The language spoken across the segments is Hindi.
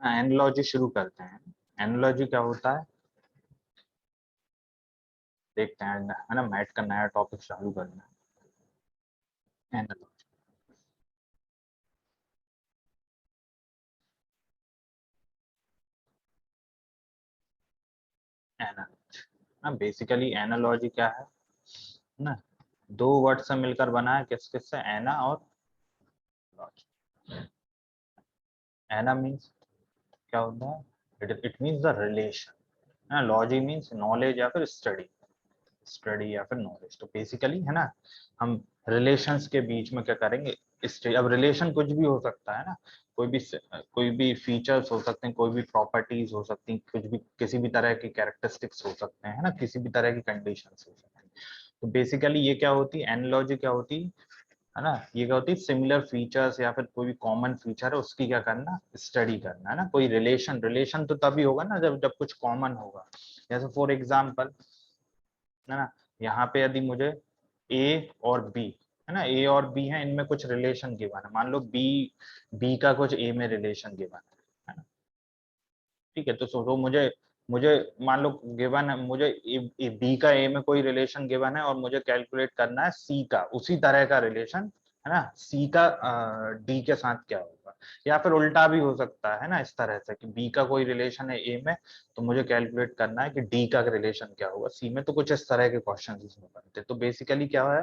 एनालॉजी शुरू करते हैं। एनालॉजी क्या होता है देखते हैं, है ना। मैथ का नया टॉपिक चालू करना है। एनालॉजी, एनालॉजी ना, बेसिकली एनालॉजी क्या है ना, दो वर्ड से मिलकर बना है, किस किस से, एना और लॉजी। एना मीन्स क्या होता है, it means the relation, logy means knowledge या फिर स्टडी, स्टडी या फिर नॉलेज। तो बेसिकली है ना, हम रिलेशंस के बीच में क्या करेंगे, स्टडी। अब रिलेशन कुछ भी हो सकता है ना, कोई भी फीचर्स हो सकते हैं, कोई भी प्रॉपर्टीज हो सकती हैं, कुछ भी किसी भी तरह के कैरेक्टरिस्टिक्स हो सकते हैं, है ना, किसी भी तरह की कंडीशंस हो सकती हैं। तो बेसिकली ये क्या होती है, एनालॉजी क्या होती है ना, ये क्या होती है, सिमिलर फीचर्स या फिर कोई भी कॉमन फीचर है उसकी क्या करना, स्टडी करना, है ना। कोई रिलेशन, रिलेशन तो तभी होगा ना जब जब कुछ कॉमन होगा। जैसे फॉर एग्जाम्पल, है ना, यहाँ पे यदि मुझे ए और बी, है ना, ए और बी है, इनमें कुछ रिलेशन गिवन है, मान लो बी बी का कुछ ए में रिलेशन गिवन है ना। ठीक है, तो सोचो मुझे मुझे मान लो गिवन है, मुझे बी का ए में कोई रिलेशन गिवन है और मुझे कैलकुलेट करना है सी का उसी तरह का रिलेशन, है ना, सी का डी के साथ क्या होगा। या फिर उल्टा भी हो सकता है ना, इस तरह से कि बी का कोई रिलेशन है ए में, तो मुझे कैलकुलेट करना है कि डी का रिलेशन क्या होगा सी में। तो कुछ इस तरह के क्वेश्चन इसमें बनते हैं। तो बेसिकली क्या है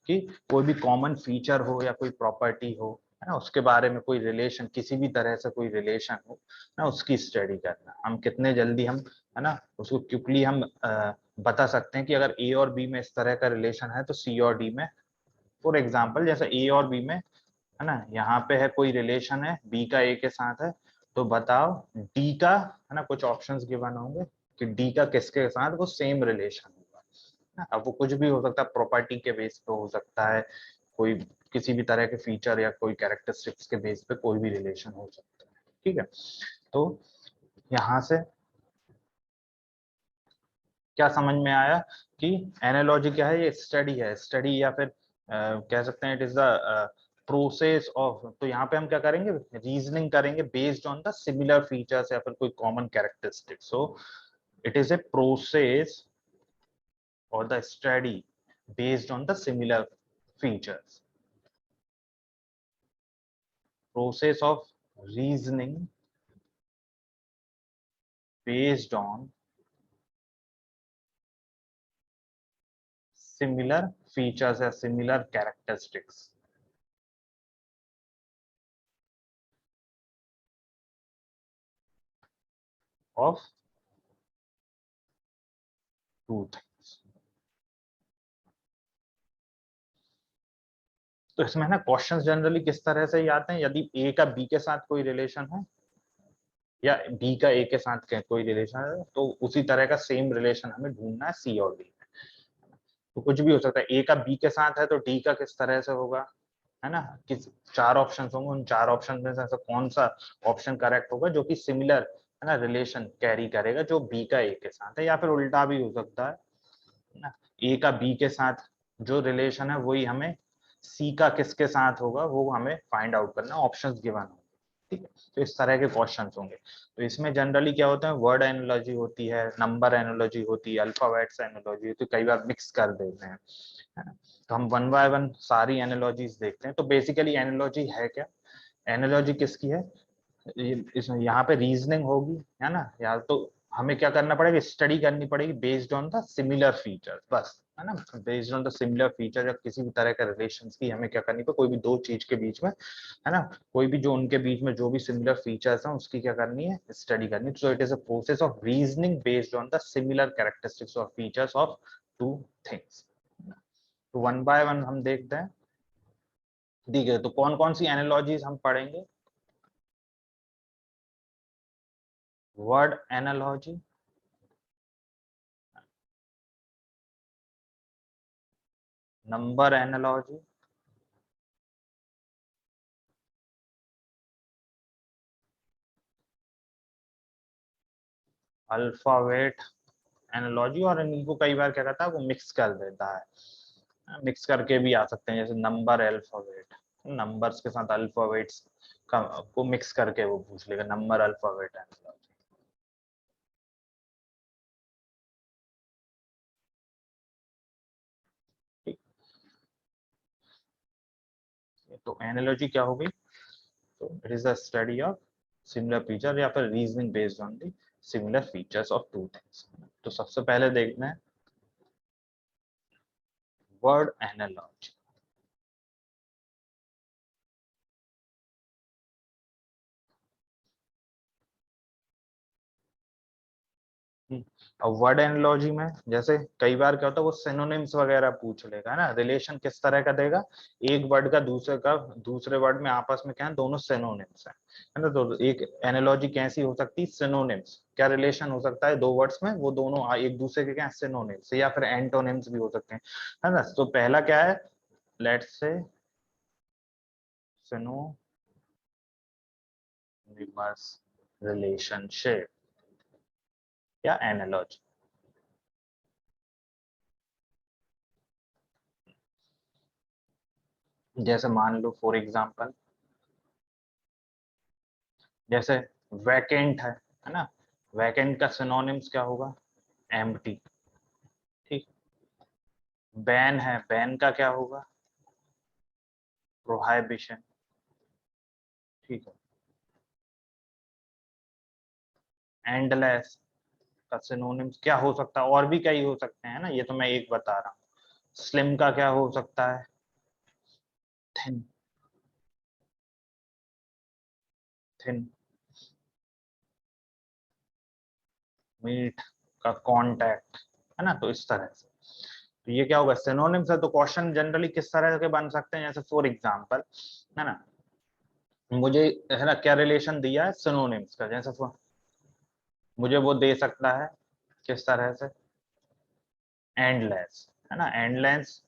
कि कोई भी कॉमन फीचर हो या कोई प्रॉपर्टी हो, है ना, उसके बारे में कोई रिलेशन, किसी भी तरह से कोई रिलेशन हो ना, उसकी स्टडी करना। हम कितने जल्दी हम, है ना, उसको क्विकली हम बता सकते हैं कि अगर ए और बी में इस तरह का रिलेशन है तो सी और डी में, फॉर एग्जाम्पल जैसे ए और बी में, है ना, यहाँ पे है कोई रिलेशन है बी का ए के साथ है, तो बताओ डी का, है ना, कुछ ऑप्शंस गिवन होंगे कि डी का किसके साथ वो सेम रिलेशन होगा ना। अब वो कुछ भी हो सकता है, प्रॉपर्टी के बेस पे हो सकता है, कोई किसी भी तरह के फीचर या कोई कैरेक्टरिस्टिक्स के बेस पे कोई भी रिलेशन हो सकता है। ठीक है, तो यहाँ से क्या समझ में आया कि एनालॉजी क्या है, ये स्टडी है, स्टडी या फिर कह सकते हैं it is the process of. तो यहाँ पे हम क्या करेंगे, रीजनिंग करेंगे based on the similar features या फिर कोई common characteristic. So it is a process और the study based on the similar features, process of reasoning based on similar features या similar characteristics of two things. तो इसमें ना क्वेश्चंस जनरली किस तरह से ही आते हैं, यदि ए का बी के साथ कोई रिलेशन है या बी का ए के साथ कोई रिलेशन है, तो उसी तरह का सेम रिलेशन हमें ढूंढना है सी और डी में। तो कुछ भी हो सकता है, ए का बी के साथ है तो डी का किस तरह से होगा, है ना, किस, चार ऑप्शंस होंगे, उन चार ऑप्शन में से ऐसा कौन सा ऑप्शन करेक्ट होगा जो कि सिमिलर, है ना, रिलेशन कैरी करेगा जो बी का ए के साथ है। या फिर उल्टा भी हो सकता है ना, ए का बी के साथ जो रिलेशन है वही हमें सी का किसके साथ होगा वो हमें फाइंड आउट करना, ऑप्शंस गिवन होंगे। ठीक है, तो इस तरह के क्वेश्चंस होंगे। तो इसमें जनरली क्या होता है, वर्ड एनालॉजी होती है, नंबर एनालॉजी होती है, अल्फाबेट्स एनालॉजी होती है, कई बार मिक्स कर देते हैं, है ना। तो हम वन बाय वन सारी एनालॉजीज देखते हैं। तो बेसिकली एनालॉजी है क्या, एनालॉजी किसकी है, इसमें यहाँ पे रीजनिंग होगी, है ना, या तो हमें क्या करना पड़ेगा, स्टडी करनी पड़ेगी based on the similar features, बस, है ना, based on the similar feature या किसी भी तरह के रिलेशंस की हमें क्या करनी पड़ेगी, कोई भी दो चीज के बीच में, है ना, कोई भी जो उनके बीच में जो भी सिमिलर फीचर्स हैं उसकी क्या करनी है, स्टडी करनी। सो it is a process of reasoning based on the similar characteristics और फीचर्स ऑफ टू थिंग्स। तो वन बाय वन हम देखते हैं। ठीक है, तो कौन कौन सी एनालॉजीज हम पढ़ेंगे, word analogy, number analogy, alphabet analogy, और इनको कई बार क्या करता है वो मिक्स कर देता है, मिक्स करके भी आ सकते हैं, जैसे नंबर अल्फाबेट, नंबर्स के साथ अल्फाबेट्स का को मिक्स करके वो पूछ लेगा, नंबर अल्फाबेट एनालॉजी। तो एनालॉजी क्या हो गई? तो it is the study of similar feature या फिर reasoning based on the similar features of two things. तो सबसे पहले देखना है वर्ड एनालॉजी। अब वर्ड एनालॉजी में जैसे कई बार क्या होता है वो सिनोनिम्स वगैरह पूछ लेगा, है ना, रिलेशन किस तरह का देगा, एक वर्ड का दूसरे वर्ड में आपस में क्या है, दोनों सिनोनिम्स है ना। तो एक एनालॉजी कैसी हो सकती है, सिनोनिम्स, क्या रिलेशन हो सकता है दो वर्ड्स में, वो दोनों एक दूसरे के क्या है, सिनोनिम्स या फिर एंटोनिम्स भी हो सकते हैं, है ना। तो पहला क्या है, लेट्स से सिनोनिमस रिलेशनशिप या एनालॉजी। जैसे मान लो फॉर एग्जांपल, जैसे वैकेंट है ना, वैकेंट का सिनोनिम्स क्या होगा, एम्प्टी। ठीक, बैन है, बैन का क्या होगा, प्रोहाइबिशन। ठीक है, एंडलेस का सिनोनिम्स क्या हो सकता है, और भी कई हो सकते हैं ना, ये तो मैं एक बता रहा हूँ। स्लिम का क्या हो सकता है, थिन। थिन, मीट का कॉन्टैक्ट, है ना। तो इस तरह से तो ये क्या होगा, सिनोनिम्स है। तो क्वेश्चन जनरली किस तरह के बन सकते हैं, जैसे फॉर एग्जांपल, है ना, मुझे, है ना, क्या रिलेशन दिया है सिनोनिम्स का, जैसे मुझे वो दे सकता है किस तरह से, एंडलेस, है ना, एंडलेस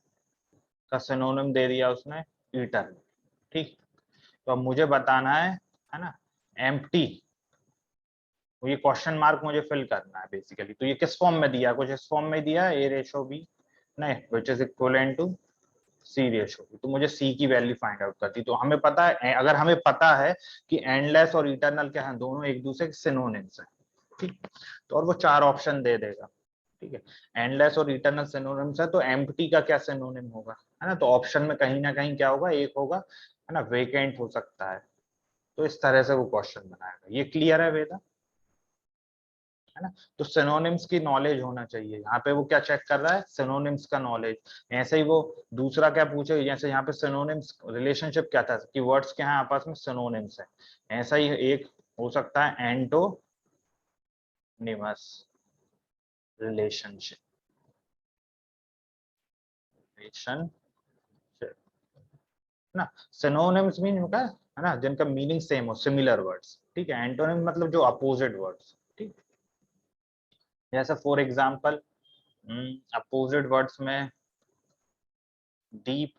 का सिनोनिम दे दिया उसने, इटर्नल। ठीक, तो अब मुझे बताना है ना, एम्प्टी, तो ये क्वेश्चन मार्क मुझे फिल करना है बेसिकली। तो ये किस फॉर्म में दिया, कुछ इस फॉर्म में दिया है, ए रेशो बी, नहीं, which is equivalent to C ratio B. तो मुझे सी की वैल्यू फाइंड आउट करती। तो हमें पता है, अगर हमें पता है कि एंडलेस और इटर्नल क्या है, दोनों एक दूसरे के सिनोनिम्स हैं, ठीक, तो और वो चार ऑप्शन दे देगा। ठीक है, एंडलेस और इटर्नल सिनोनिम्स है, तो एम्प्टी का क्या सिनोनिम होगा, है ना। तो ऑप्शन में कहीं ना कहीं क्या होगा, एक होगा, है ना, वेकेंट हो सकता है। तो इस तरह से वो क्वेश्चन बनाएगा। ये क्लियर है वेदा, है ना। तो सिनोनिम्स की नॉलेज होना चाहिए, यहाँ पे वो क्या चेक कर रहा है, सिनोनिम्स का नॉलेज। ऐसे ही वो दूसरा क्या पूछे, जैसे यहाँ पे सिनोनिम्स रिलेशनशिप क्या था कि वर्ड्स क्या है आपस में, सिनोनिम्स है। ऐसा ही एक हो सकता है एंटोनिमस रिलेशनशिप, रिलेशनशिप, ना। सिनोनिम्स मीन होता है ना, जिनका मीनिंग सेम हो, सिमिलर वर्ड्स। ठीक है, एंटोनिम मतलब जो अपोजिट वर्ड्स। ठीक, जैसे फॉर एग्जांपल अपोजिट वर्ड्स में डीप,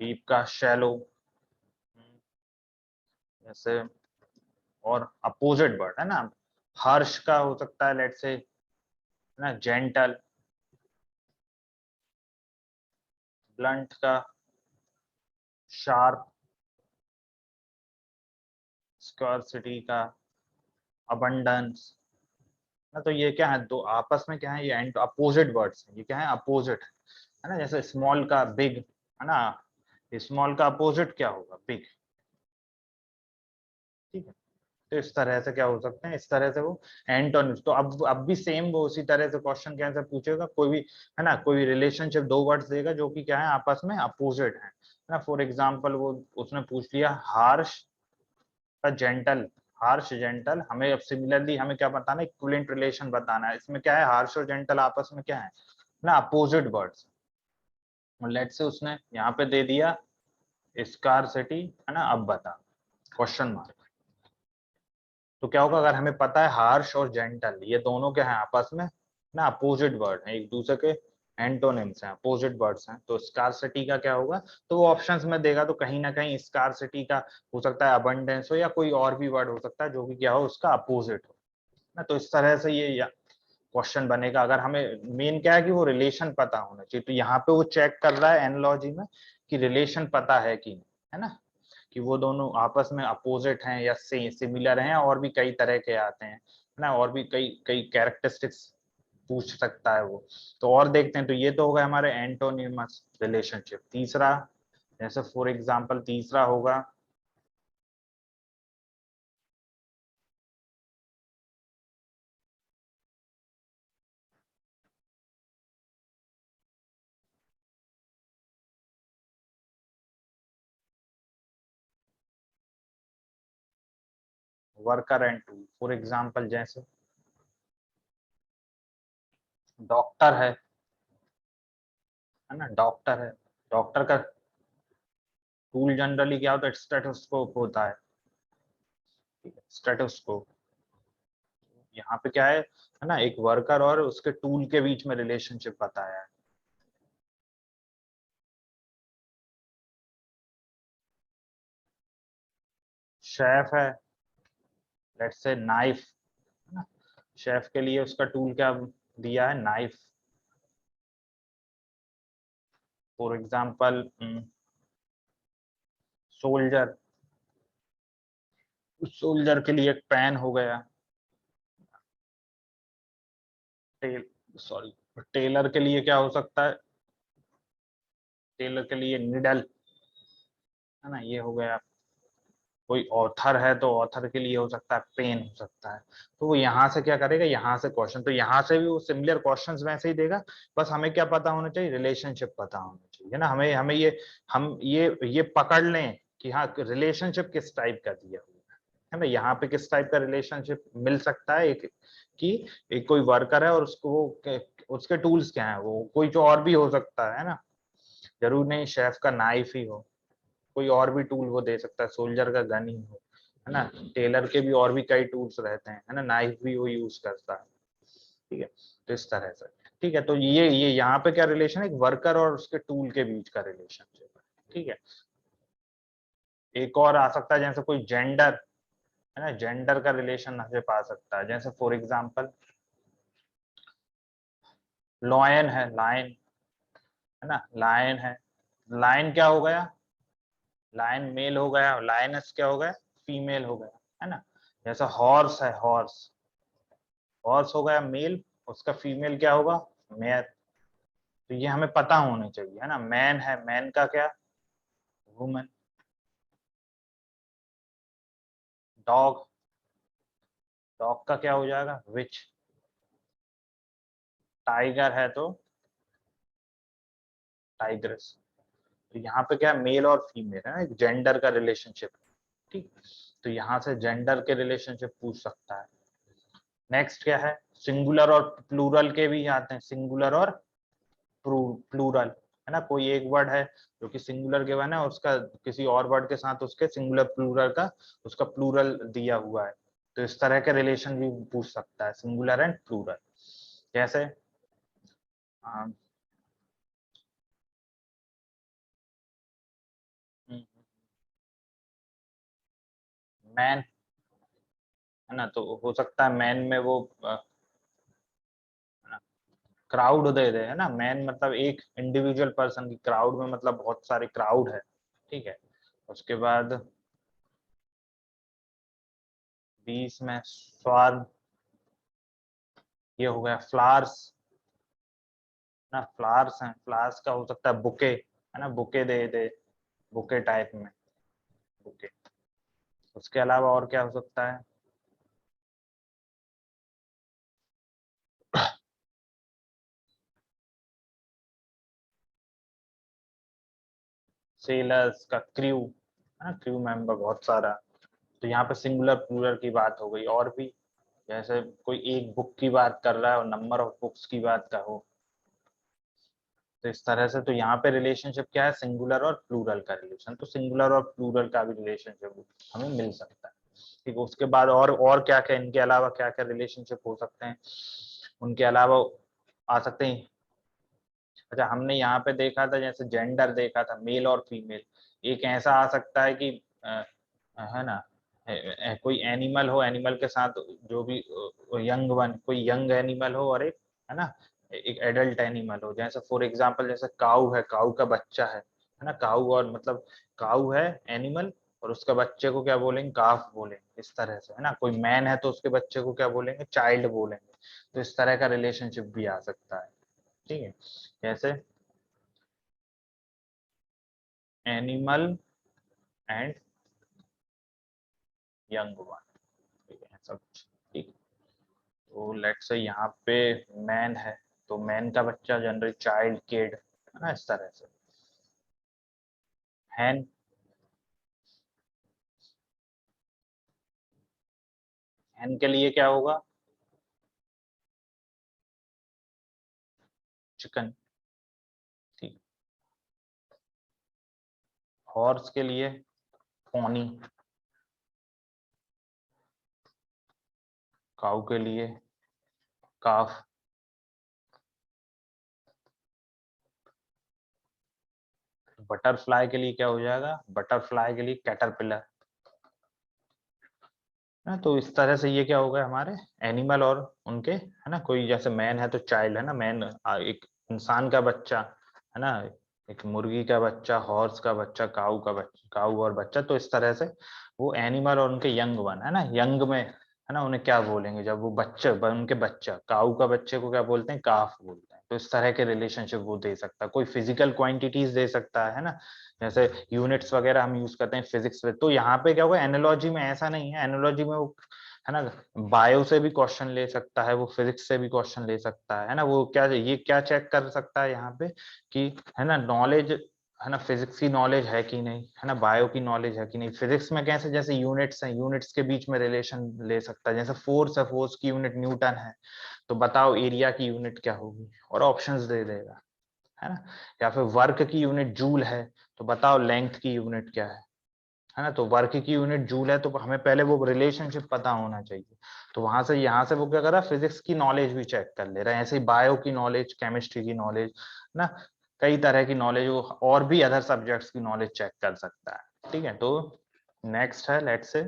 डीप का शैलो, जैसे, और अपोजिट वर्ड है ना, हर्ष का हो सकता है लेट्स से, ना, जेंटल, ब्लंट का शार्प, स्कर्सिटी का अबंडेंस। ना, तो ये क्या है, दो आपस में क्या है, ये एंड अपोजिट वर्ड्स हैं, ये क्या है, अपोजिट है ना। जैसे स्मॉल का बिग, है ना, स्मॉल का अपोजिट क्या होगा, बिग। ठीक है, तो इस तरह से क्या हो सकते हैं, इस तरह से वो एंटोनिम्स। तो अब भी सेम वो उसी तरह से क्वेश्चन के आंसर पूछेगा, कोई भी, है ना, कोई रिलेशनशिप दो वर्ड्स देगा जो कि क्या है, आपस में अपोजिट है ना। फॉर एग्जांपल वो उसने पूछ लिया हार्श का जेंटल, हार्श जेंटल, हमें अब सिमिलरली हमें क्या बताना है, इक्विवेलेंट रिलेशन बताना है। इसमें क्या है, हार्श और जेंटल आपस में क्या है ना, अपोजिट वर्ड्स। लेट से उसने यहाँ पे दे दिया स्कार्सिटी, है ना। अब बता, क्वेश्चन मार्क। तो क्या होगा, अगर हमें पता है हार्श और जेंटल ये दोनों क्या है आपस में ना, अपोजिट वर्ड है, एक दूसरे के एंटोनिम्स हैं, अपोजिट वर्ड्स हैं, तो स्कार्सिटी का क्या होगा, तो वो ऑप्शंस में देगा, तो कहीं ना कहीं स्कार्सिटी का हो सकता है अबंडेंस हो, या कोई और भी वर्ड हो सकता है जो कि क्या हो, उसका अपोजिट हो ना। तो इस तरह से ये क्वेश्चन बनेगा। अगर हमें मेन क्या है कि वो रिलेशन पता होना चाहिए, तो यहाँ पे वो चेक कर रहा है एनालॉजी में कि रिलेशन पता है कि नहीं, है ना, कि वो दोनों आपस में अपोजिट हैं या सिमिलर हैं, और भी कई तरह के आते हैं, है ना, और भी कई कई कैरेक्टरिस्टिक्स पूछ सकता है वो। तो और देखते हैं, तो ये तो होगा हमारे एंटोनिमस रिलेशनशिप। तीसरा, जैसे फॉर एग्जांपल तीसरा होगा worker and tool. For example जैसे डॉक्टर है ना, डॉक्टर है, डॉक्टर का टूल जनरली क्या होता है, स्टेथोस्कोप होता है, स्टेथोस्कोप। यहाँ पे क्या है ना, एक वर्कर और उसके टूल के बीच में रिलेशनशिप बताया है। शेफ है, लेट्स से नाइफ, है ना, शेफ के लिए उसका टूल क्या दिया है, नाइफ। फॉर एग्जांपल सोल्जर, उस सोल्जर के लिए एक पेन हो गया। टेल सॉरी, टेलर के लिए क्या हो सकता है, टेलर के लिए निडल, है ना, ये हो गया। कोई ऑथर है तो ऑथर के लिए हो सकता है पेन हो सकता है। तो वो यहाँ से क्या करेगा, यहाँ से क्वेश्चन, तो यहाँ से भी वो सिमिलर क्वेश्चंस वैसे ही देगा। बस हमें क्या पता होना चाहिए, रिलेशनशिप पता होना चाहिए, है ना। हमें हमें ये हम ये पकड़ लें कि हाँ रिलेशनशिप किस टाइप का दिया हुआ है ना, यहाँ पे किस टाइप का रिलेशनशिप मिल सकता है। एक कि एक कोई वर्कर है और उसको वो उसके टूल्स क्या है, वो कोई जो और भी हो सकता है ना, जरूर नहीं शेफ का नाइफ ही हो, कोई और भी टूल वो दे सकता है, सोल्जर का गन ही हो, है ना, टेलर के भी और भी कई टूल्स रहते हैं, है ना, नाइफ भी वो यूज करता है। ठीक है, तो इस तरह से। ठीक है, तो ये यहाँ पे क्या रिलेशन है, एक वर्कर और उसके टूल के बीच का रिलेशनशिप है। ठीक है, एक और आ सकता है जैसे कोई जेंडर, है ना, जेंडर का रिलेशनशिप आ सकता है। जैसे फॉर एग्जाम्पल लॉयन है, लायन, है ना, लायन है, लायन क्या हो गया, लायन मेल हो गया, लायनस क्या हो गया, फीमेल हो गया, है ना। जैसा हॉर्स है, हॉर्स, हॉर्स हो गया मेल, उसका फीमेल क्या होगा, मेयर। तो ये हमें पता होना चाहिए, है ना। मैन है, मैन का क्या, वुमन। डॉग, डॉग का क्या हो जाएगा, विच। टाइगर है तो टाइग्रेस। तो यहाँ पे क्या मेल और फीमेल है ना, एक जेंडर का रिलेशनशिप। ठीक, तो यहाँ से जेंडर के रिलेशनशिप पूछ सकता है। नेक्स्ट क्या है, सिंगुलर और प्लूरल के भी आते हैं, सिंगुलर और प्लूरल, है ना। कोई एक वर्ड है जो कि सिंगुलर के बना है, उसका किसी और वर्ड के साथ उसके सिंगुलर प्लूरल का उसका प्लूरल दिया हुआ है, तो इस तरह के रिलेशन भी पूछ सकता है, सिंगुलर एंड प्लूरल। जैसे मैन, है ना, तो हो सकता है मैन में वो क्राउड दे दे, है ना। मैन मतलब एक इंडिविजुअल पर्सन की, क्राउड में मतलब बहुत सारे क्राउड है। ठीक है, उसके बाद 20 में स्वार्म, ये हो गया फ्लावर्स, ना, फ्लावर्स हैं, फ्लावर्स का हो सकता है बुके, है ना, बुके दे दे, बुके टाइप में, बुके। उसके अलावा और क्या हो सकता है, सेलर्स का क्रू, है ना, क्रू मेंबर बहुत सारा। तो यहाँ पे सिंगुलर प्लूरल की बात हो गई। और भी जैसे कोई एक बुक की बात कर रहा है और नंबर ऑफ बुक्स की बात का हो, तो इस तरह से। तो यहाँ पे रिलेशनशिप क्या है, सिंगुलर और प्लूरल का रिलेशन। तो सिंगुलर और प्लूरल का भी रिलेशनशिप हमें मिल सकता है। ठीक है, उसके बाद और क्या क्या इनके अलावा क्या क्या रिलेशनशिप हो सकते हैं, उनके अलावा आ सकते हैं। अच्छा, हमने यहाँ पे देखा था जैसे जेंडर देखा था, मेल और फीमेल। एक ऐसा आ सकता है कि है ना, कोई एनिमल हो, एनिमल के साथ जो भी यंग वन, कोई यंग एनिमल हो और एक, है ना, एक एडल्ट एनिमल हो। जैसे फॉर एग्जांपल जैसे काऊ है, काऊ का बच्चा है ना, काऊ, और मतलब काऊ है एनिमल और उसके बच्चे को क्या बोलेंगे, काफ बोलेंगे, इस तरह से, है ना। कोई मैन है तो उसके बच्चे को क्या बोलेंगे, चाइल्ड बोलेंगे। तो इस तरह का रिलेशनशिप भी आ सकता है, ठीक है। जैसे एनिमल एंड यंग वन, ठीक है, ऐसा कुछ, ठीक। तो लेट्स से यहाँ पे मैन है, तो मैन का बच्चा जनरली चाइल्ड, किड, है ना, इस तरह से। हैन, हैन के लिए क्या होगा, चिकन, ठीक। हॉर्स के लिए पोनी, काऊ के लिए काफ, बटरफ्लाई के लिए क्या हो जाएगा, बटरफ्लाई के लिए कैटरपिलर, है ना। तो इस तरह से ये क्या हो गया हमारे एनिमल और उनके, है ना, कोई जैसे मैन है तो चाइल्ड, है ना, मैन एक इंसान का बच्चा, है ना, एक मुर्गी का बच्चा, हॉर्स का बच्चा, काऊ का बच्चा, काऊ और बच्चा। तो इस तरह से वो एनिमल और उनके यंग वन, है ना, यंग में, है ना, उन्हें क्या बोलेंगे जब वो बच्चे, उनके बच्चा, काऊ का बच्चे को क्या बोलते हैं, काफ बोलते हैं। तो इस तरह के रिलेशनशिप वो दे सकता है। कोई फिजिकल क्वांटिटीज दे सकता है ना, जैसे यूनिट्स वगैरह हम यूज करते हैं फिजिक्स में। तो यहाँ पे क्या होगा, एनालॉजी में ऐसा नहीं है, एनालॉजी में वो, है ना, बायो से भी क्वेश्चन ले सकता है, वो फिजिक्स से भी क्वेश्चन ले सकता है ना। वो क्या, ये क्या चेक कर सकता है यहाँ पे कि, है ना, नॉलेज, है ना, फिजिक्स की नॉलेज है कि नहीं, है ना, बायो की नॉलेज है कि नहीं। फिजिक्स में कैसे, जैसे यूनिट्स हैं, यूनिट्स के बीच में रिलेशन ले सकता है। जैसे फोर्स है, फोर्स की यूनिट न्यूटन है, तो बताओ एरिया की यूनिट क्या होगी, और ऑप्शंस दे देगा, है ना। या फिर वर्क की यूनिट जूल है, तो बताओ लेंथ की यूनिट क्या है ना। तो वर्क की यूनिट जूल है, तो हमें पहले वो रिलेशनशिप पता होना चाहिए। तो वहां से, यहाँ से वो क्या कर रहा है, फिजिक्स की नॉलेज भी चेक कर ले रहा है। ऐसे ही बायो की नॉलेज, केमिस्ट्री की नॉलेज, ना, कई तरह की नॉलेज, वो और भी अदर सब्जेक्ट्स की नॉलेज चेक कर सकता है, ठीक है। तो नेक्स्ट है, let's say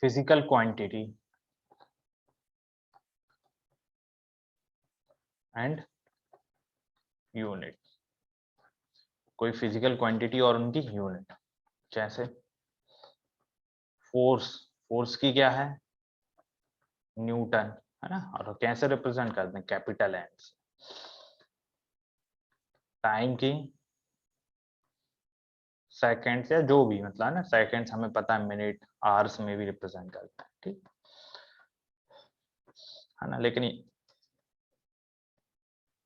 physical quantity and unit. कोई फिजिकल क्वांटिटी और उनकी यूनिट, जैसे फोर्स, फोर्स की क्या है, न्यूटन, है ना, और कैसे रिप्रेजेंट करते हैं, कैपिटल एन से। टाइम की सेकेंड्स, या जो भी, मतलब ना, सेकेंड्स हमें पता है, मिनट, आवर्स में भी रिप्रेजेंट करते हैं, ठीक है ना। लेकिन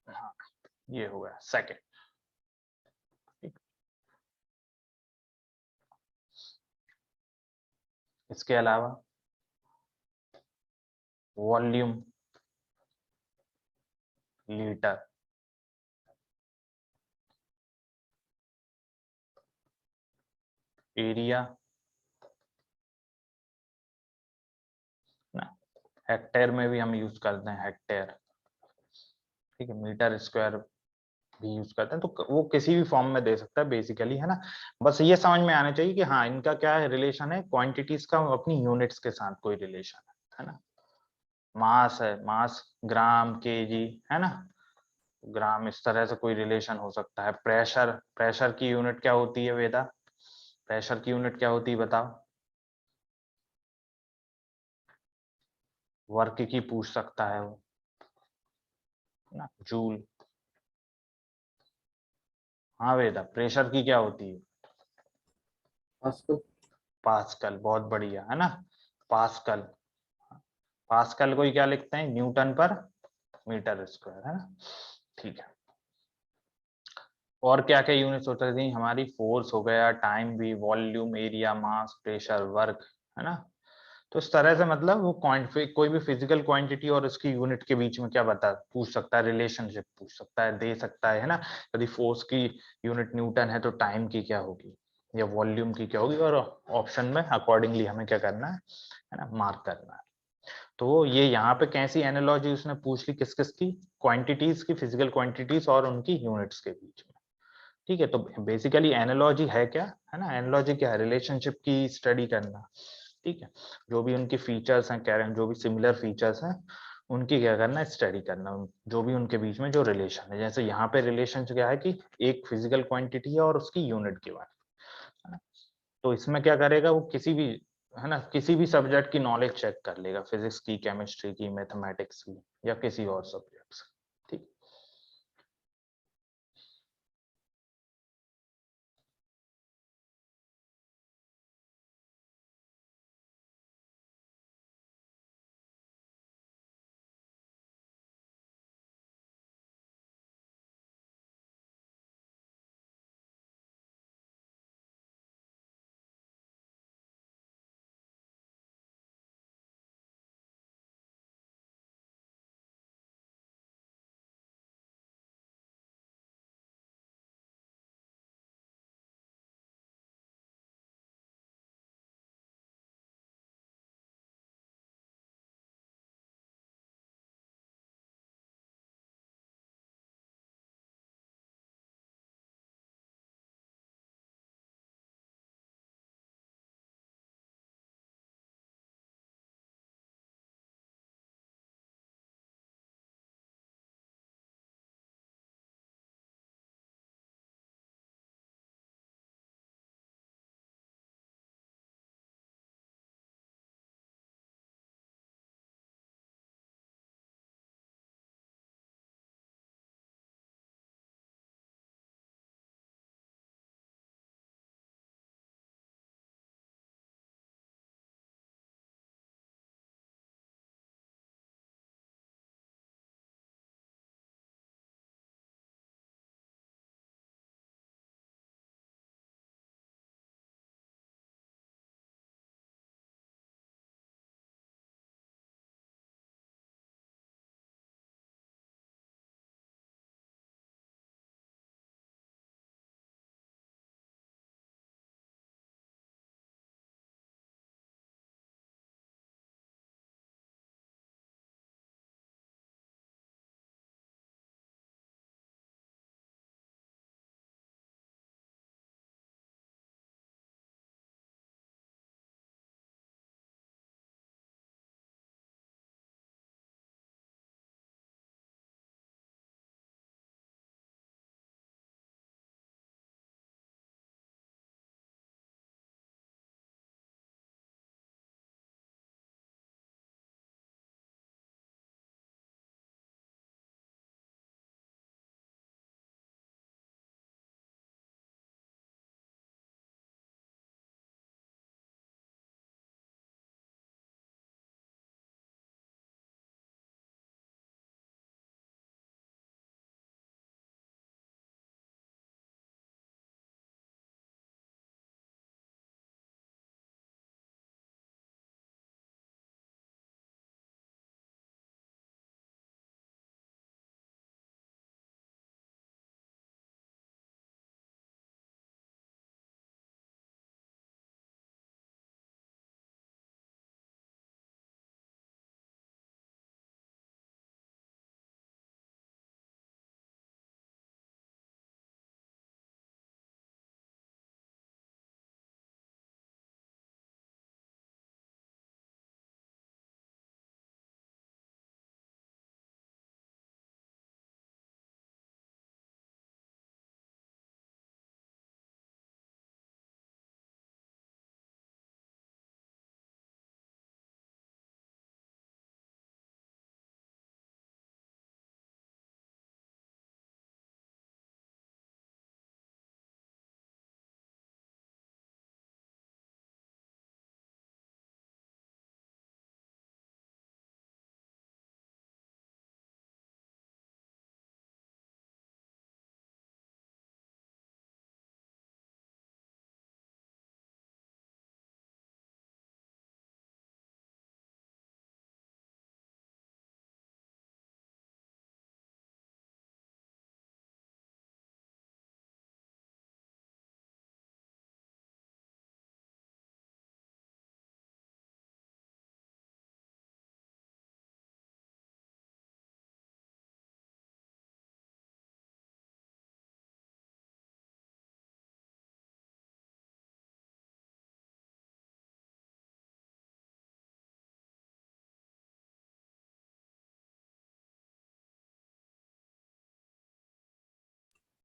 हाँ, ये हो गया सेकेंड, ठीक। इसके अलावा वॉल्यूम, लीटर, एरिया ना, हेक्टेयर में भी हम यूज करते हैं, हेक्टेयर, ठीक है। मीटर स्क्वायर भी यूज करते हैं। तो वो किसी भी फॉर्म में दे सकता है बेसिकली, है ना। बस ये समझ में आना चाहिए कि हाँ, इनका क्या है, रिलेशन है क्वांटिटीज का अपनी यूनिट्स के साथ कोई रिलेशन है ना। मास है, मास ग्राम, केजी, है ना, ग्राम, इस तरह से कोई रिलेशन हो सकता है। प्रेशर, प्रेशर की यूनिट क्या होती है वेदा, प्रेशर की यूनिट क्या होती है बताओ, वर्क की पूछ सकता है वो, ना, जूल। हाँ वेदा, प्रेशर की क्या होती है, पास्कल। पास्कल, बहुत बढ़िया, है ना, पास्कल। पास्कल को ही क्या लिखते हैं, न्यूटन पर मीटर स्क्वायर, है ना, ठीक है। और क्या क्या यूनिट्स होती थी हमारी, फोर्स हो गया, टाइम भी, वॉल्यूम, एरिया, मास, प्रेशर, वर्क, है ना। तो इस तरह से मतलब वो कोई भी फिजिकल क्वांटिटी और उसकी यूनिट के बीच में क्या बता पूछ सकता है, रिलेशनशिप पूछ सकता है, दे सकता है ना। यदि फोर्स की यूनिट न्यूटन है तो टाइम की क्या होगी, या वॉल्यूम की क्या होगी, और ऑप्शन में अकॉर्डिंगली हमें क्या करना है ना, मार्क करना है। तो ये यहाँ पे कैसी एनालॉजी उसने पूछ ली, किस किस की, क्वांटिटीज की, फिजिकल क्वांटिटीज और उनकी यूनिट्स के बीच में, ठीक है, तो बेसिकली एनालॉजी है क्या, है ना, एनालॉजी क्या है, रिलेशनशिप की स्टडी करना, ठीक है, जो भी उनके फीचर्स हैं, जो भी सिमिलर फीचर्स हैं उनकी क्या करना है, स्टडी करना, जो भी उनके बीच में जो रिलेशन है, जैसे यहाँ पे रिलेशन क्या है कि एक फिजिकल क्वांटिटी है और उसकी यूनिट की बात है ना, तो इसमें क्या करेगा वो, किसी भी, है ना, किसी भी सब्जेक्ट की नॉलेज चेक कर लेगा, फिजिक्स की, केमिस्ट्री की, मैथमेटिक्स की या किसी और सब्जेक्ट्स, ठीक।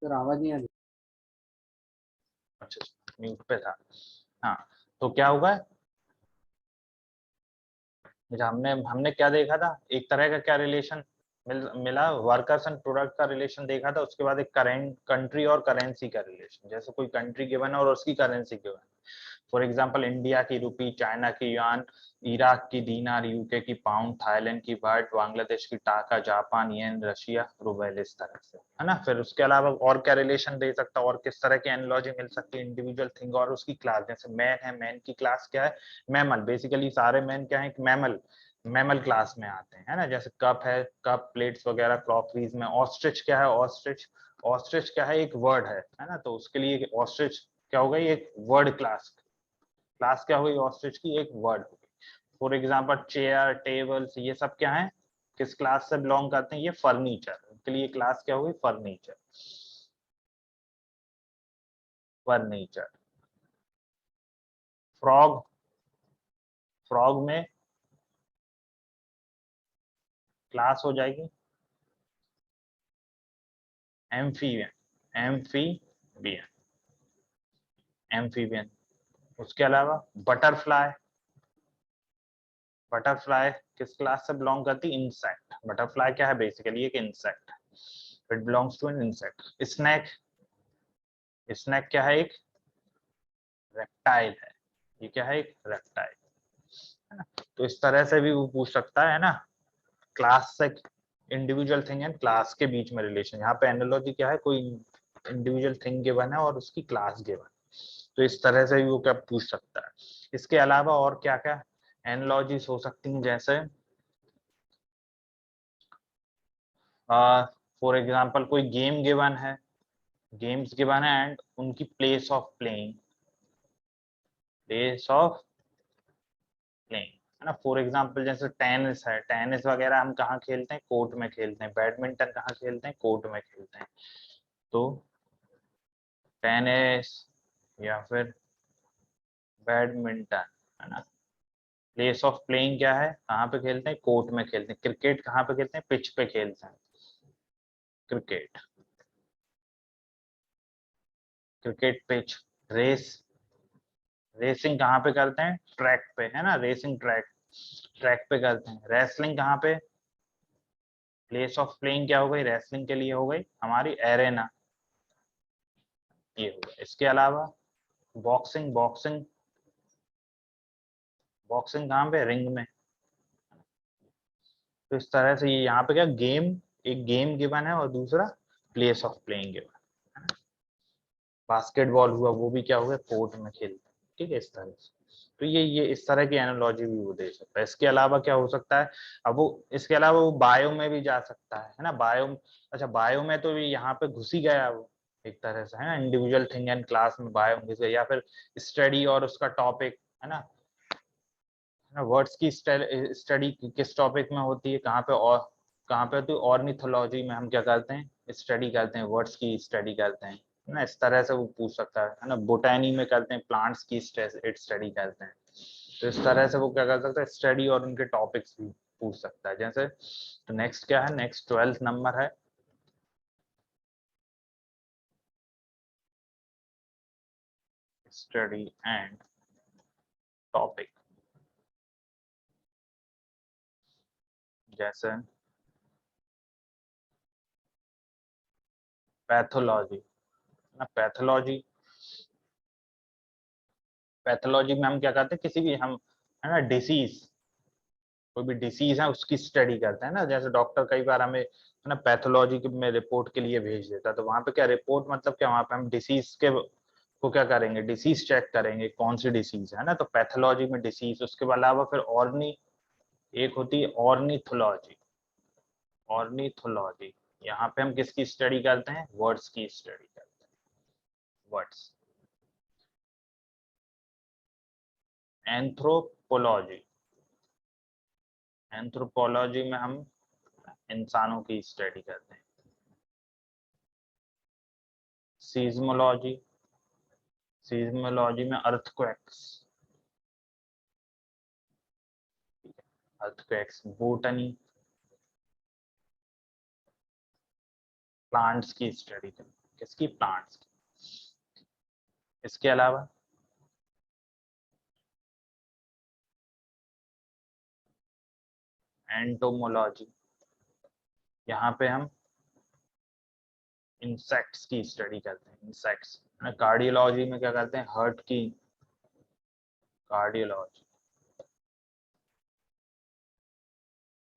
सर आवाज नहीं आ रही। अच्छा, म्यूट पे था। हाँ, तो क्या होगा, हमने हमने क्या देखा था, एक तरह का क्या रिलेशन मिला, वर्कर्स एंड प्रोडक्ट का रिलेशन देखा था। उसके बाद एक करेंट कंट्री और करेंसी का रिलेशन, जैसे कोई कंट्री गिवन है और उसकी करेंसी गिवन है। फॉर एग्जांपल इंडिया की रुपी, चाइना की युआन, इराक की दीनार, यूके की पाउंड, थाईलैंड की बाट, बांग्लादेश की टाका, जापान येन, रशिया रूबल, इस तरह से, है ना। फिर उसके अलावा और क्या रिलेशन दे सकता है, और किस तरह की एनालॉजी मिल सकती है, इंडिविजुअल थिंग और उसकी क्लास। जैसे मैन है, मैन की क्लास क्या है, मैमल। बेसिकली सारे मैन क्या है, मैमल, मैमल क्लास में आते हैं, है ना। जैसे कप है, कप प्लेट्स वगैरह क्रॉकरीज में। ऑस्ट्रिच क्या है, ऑस्ट्रिच, ऑस्ट्रिच क्या है, एक वर्ड है ना। तो उसके लिए ऑस्ट्रिच क्या होगा, ये एक वर्ड क्लास, क्लास क्या हुई ऑस्ट्रिच की, एक वर्ड होगी। फॉर एग्जांपल चेयर, टेबल्स, ये सब क्या है, किस क्लास से बिलोंग करते हैं, ये फर्नीचर के लिए क्लास क्या हुई, फर्नीचर, फर्नीचर। फ्रॉग, फ्रॉग में क्लास हो जाएगी एम्फीबियन, एम्फीबियन, एम्फीबियन। उसके अलावा बटरफ्लाई, बटरफ्लाई किस क्लास से बिलोंग करती है, इंसेक्ट। बटरफ्लाई क्या है, बेसिकली एक insect, it belongs to an insect. Snake, snake क्या है, एक रेप्टाइल है, ये क्या है, एक रेप्टाइल, है ना। तो इस तरह से भी वो पूछ सकता है ना, क्लास से इंडिविजुअल थिंग एंड क्लास के बीच में रिलेशन। यहाँ पे एनालॉजी क्या है, कोई इंडिविजुअल थिंग गिवन है और उसकी क्लास गिवन, तो इस तरह से भी वो क्या पूछ सकता है। इसके अलावा और क्या क्या एनालॉजीज हो सकती हैं, जैसे फॉर एग्जांपल कोई गेम गिवन है, गेम्स गिवन है एंड उनकी place of playing, place of playing, है ना। फॉर एग्जांपल जैसे टेनिस है, टेनिस वगैरह हम कहाँ खेलते हैं, कोर्ट में खेलते हैं। बैडमिंटन कहाँ खेलते हैं, कोर्ट में खेलते हैं। तो टेनिस या फिर बैडमिंटन, है ना, प्लेस ऑफ प्लेइंग क्या है, कहाँ पे खेलते हैं, कोर्ट में खेलते हैं। क्रिकेट कहाँ पे खेलते हैं, पिच पे खेलते हैं, cricket, cricket pitch. Race, racing कहाँ पे करते हैं, ट्रैक पे, है ना, रेसिंग ट्रैक, ट्रैक पे करते हैं। रेसलिंग कहाँ पे, प्लेस ऑफ प्लेइंग क्या हो गई, रेसलिंग के लिए हो गई हमारी एरेना, ये हो गया। इसके अलावा बॉक्सिंग, बॉक्सिंग, बॉक्सिंग कहाँ पे, रिंग में। तो इस तरह से ये यहाँ पे क्या, गेम, एक गेम गिवन है और दूसरा place of playing given. Basketball हुआ, वो भी क्या हुआ, कोर्ट में खेलते हैं, ठीक है, इस तरह से। तो ये इस तरह की एनालॉजी भी वो दे सकता है। इसके अलावा क्या हो सकता है, अब वो इसके अलावा वो बायो में भी जा सकता है ना, बायो। अच्छा, बायो में तो यहाँ पे घुस ही गया वो एक तरह से, है ना, इंडिविजुअल थिंग एंड क्लास में बायो घुस गया। या फिर स्टडी और उसका टॉपिक, है ना, वर्ड्स की स्टडी किस टॉपिक में होती है, कहाँ पे, और कहाँ पे होती है, ऑर्निथोलॉजी में हम क्या करते हैं, स्टडी करते हैं, वर्ड्स की स्टडी करते हैं, है ना। इस तरह से वो पूछ सकता है ना। बोटैनी में करते हैं, प्लांट्स की स्टडी करते हैं। तो इस तरह से वो क्या कर सकता है, स्टडी और उनके टॉपिक्स भी पूछ सकता है। जैसे तो नेक्स्ट क्या है, नेक्स्ट 12th नंबर है स्टडी एंड टॉपिक। जैसे पैथोलॉजी ना, पैथोलॉजी, पैथोलॉजी में हम क्या करते हैं, किसी भी हम, है ना, डिसीज, कोई भी डिसीज है उसकी स्टडी करते हैं ना। जैसे डॉक्टर कई बार हमें, है ना, पैथोलॉजी में रिपोर्ट के लिए भेज देता है, तो वहां पे क्या रिपोर्ट मतलब क्या, वहां पे हम डिसीज के को क्या करेंगे, डिसीज चेक करेंगे कौन सी डिसीज है ना। तो पैथोलॉजी में डिसीज, उसके अलावा फिर ऑर्नी, एक होती है ऑर्निथोलॉजी, ऑर्निथोलॉजी, यहाँ पे हम किसकी स्टडी करते हैं, वर्ड्स की स्टडी करते हैं, वर्ड्स। एंथ्रोपोलॉजी, एंथ्रोपोलॉजी में हम इंसानों की स्टडी करते हैं। सीज्मोलॉजी, सीज्मोलॉजी में अर्थक्वेक्स, अर्थक्वेक्स। बोटनी, प्लांट्स की स्टडी करते हैं, किसकी, प्लांट्स की। इसके अलावा एंटोमोलॉजी, यहाँ पे हम इंसेक्ट्स की स्टडी करते हैं, इंसेक्ट्स। कार्डियोलॉजी में क्या करते हैं, हार्ट की कार्डियोलॉजी,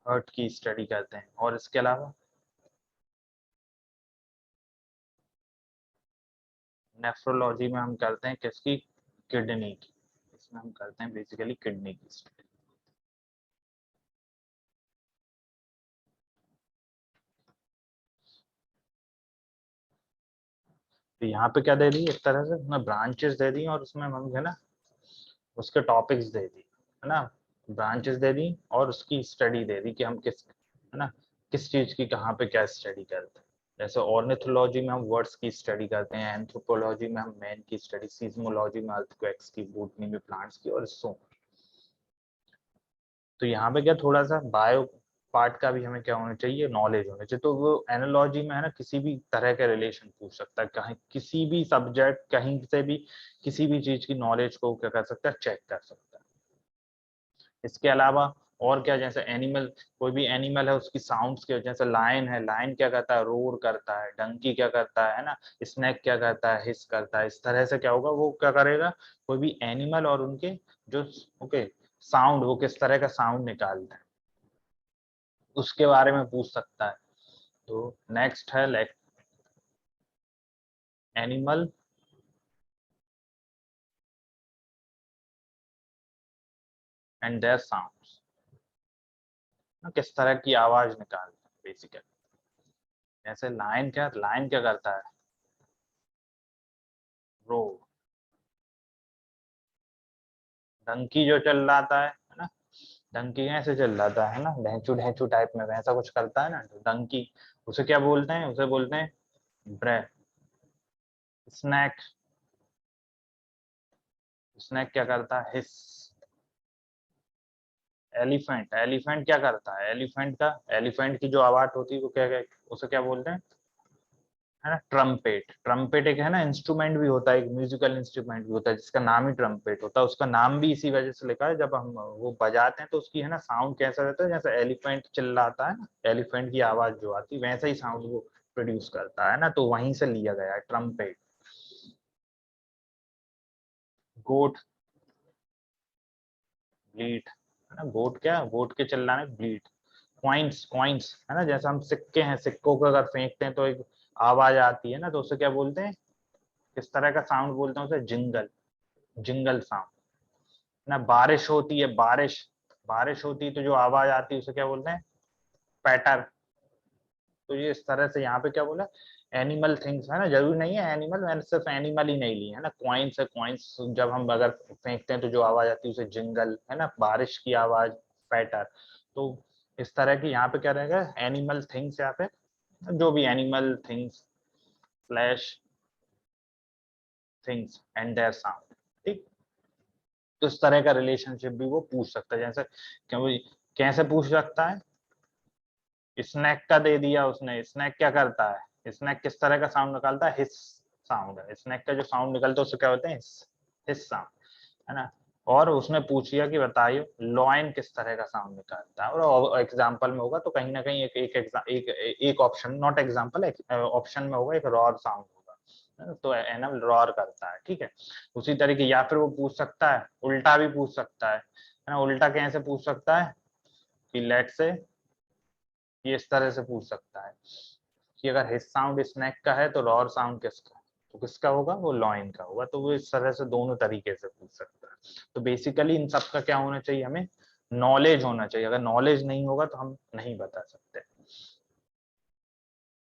हार्ट की स्टडी करते हैं। और इसके अलावा नेफ्रोलॉजी में हम करते हैं किसकी, किडनी की। इसमें हम करते हैं बेसिकली किडनी की स्टडी। तो यहाँ पे क्या दे दी, एक तरह से उसमें ब्रांचेस दे दी और उसमें हम है ना उसके टॉपिक्स दे दी, है ना, ब्रांचेस दे दी और उसकी स्टडी दे दी कि हम किस, है ना, किस चीज की कहाँ पे क्या स्टडी करते हैं। जैसे ऑर्निथोलॉजी में हम वर्ड्स की स्टडी करते हैं, एंथ्रोपोलॉजी में हम मैन की स्टडी, सीज्मोलॉजी में अर्थक्वेक्स की, बॉटनी में प्लांट्स की, और सो। तो यहाँ पे क्या थोड़ा सा बायो पार्ट का भी हमें क्या होना चाहिए, नॉलेज होना चाहिए। तो वो एनालॉजी में है ना किसी भी तरह के रिलेशन पूछ सकता है, कहीं किसी भी सब्जेक्ट कहीं से भी किसी भी चीज की नॉलेज को क्या कर सकता है, चेक कर सकता है। इसके अलावा और क्या, जैसे एनिमल, कोई भी एनिमल है उसकी साउंड्स के, जैसे लायन है, लायन क्या करता है, रोर करता है, डंकी क्या करता है ना, स्नैक क्या करता है, हिस करता है। इस तरह से क्या होगा, वो क्या करेगा, कोई भी एनिमल और उनके जो ओके साउंड, वो किस तरह का साउंड निकालता है उसके बारे में पूछ सकता है। तो नेक्स्ट है like animal and their sounds, किस तरह की आवाज निकालता है बेसिकली। जैसे लायन क्या करता है, रो। डंकी जो चल रहा है ना, डंकी कैसे चल रहा है ना, ढैंचू ढैंचू टाइप में वैसा कुछ करता है ना, तो डंकी, उसे क्या बोलते हैं, उसे बोलते हैं ब्रे। स्नैक, स्नैक क्या करता है, हिस। एलिफेंट, एलिफेंट क्या करता है, एलिफेंट की जो आवाज होती है वो क्या, उसे क्या बोलते हैं, है ना, ट्रम्पेट। ट्रम्पेट एक है ना इंस्ट्रूमेंट भी होता है, एक म्यूजिकल इंस्ट्रूमेंट भी होता है जिसका नाम ही ट्रम्पेट होता है। उसका नाम भी इसी वजह से लिखा है, जब हम वो बजाते हैं तो उसकी है ना साउंड कैसा रहता है, जैसे एलिफेंट चिल्लाता है ना, एलिफेंट की आवाज जो आती है वैसा ही साउंड वो प्रोड्यूस करता है ना, तो वहीं से लिया गया है ट्रम्पेट। गोट, ब्लीट, है ना, गोट क्या, गोट के चिल्लाने ब्लीट। कॉइन्स, कॉइन्स है ना, जैसे हम सिक्के हैं, सिक्कों को अगर फेंकते हैं तो एक आवाज आती है ना, तो उसे क्या बोलते हैं, किस तरह का साउंड बोलते हैं उसे, जिंगल, जिंगल साउंड। ना बारिश होती है, बारिश, बारिश होती है तो जो आवाज आती है उसे क्या बोलते हैं, पैटर। तो ये इस तरह से यहाँ पे क्या बोला, एनिमल थिंग्स है ना, जरूरी नहीं है एनिमल, मैंने सिर्फ एनिमल ही नहीं ली है ना, कॉइन्स है, कॉइन्स जब हम अगर फेंकते हैं तो जो आवाज आती है उसे जिंगल, है ना, बारिश की आवाज पैटर। तो इस तरह की यहाँ पे क्या रहेगा, एनिमल थिंग्स, यहाँ पे जो भी animal things slash things and their sound, ठीक। तो इस तरह का रिलेशनशिप भी वो पूछ सकता है। जैसे क्यों, कैसे पूछ सकता है, स्नैक का दे दिया उसने, स्नैक क्या करता है, स्नैक किस तरह का साउंड निकालता है, हिस साउंड है, स्नैक का जो साउंड निकलता है उससे क्या होते हैं, हिस साउंड, है ना। और उसने पूछ लिया कि बताइए लॉयन किस तरह का साउंड निकालता है, और एग्जांपल में होगा तो कहीं ना कहीं एक ऑप्शन, नॉट एग्जांपल, ऑप्शन में होगा एक रॉर साउंड होगा, है ना? तो एनिमल रॉर करता है, ठीक है। उसी तरीके, या फिर वो पूछ सकता है, उल्टा भी पूछ सकता है ना। उल्टा कैसे पूछ सकता है कि लेट से, ये इस तरह से पूछ सकता है कि अगर हिस साउंड स्नैक का है तो रॉर साउंड किसका है, तो किसका होगा, वो लॉइन का होगा। तो वो इस तरह से दोनों तरीके से पूछ सकता है। तो बेसिकली इन सब का क्या होना चाहिए, हमें नॉलेज होना चाहिए। अगर नॉलेज नहीं होगा तो हम नहीं बता सकते।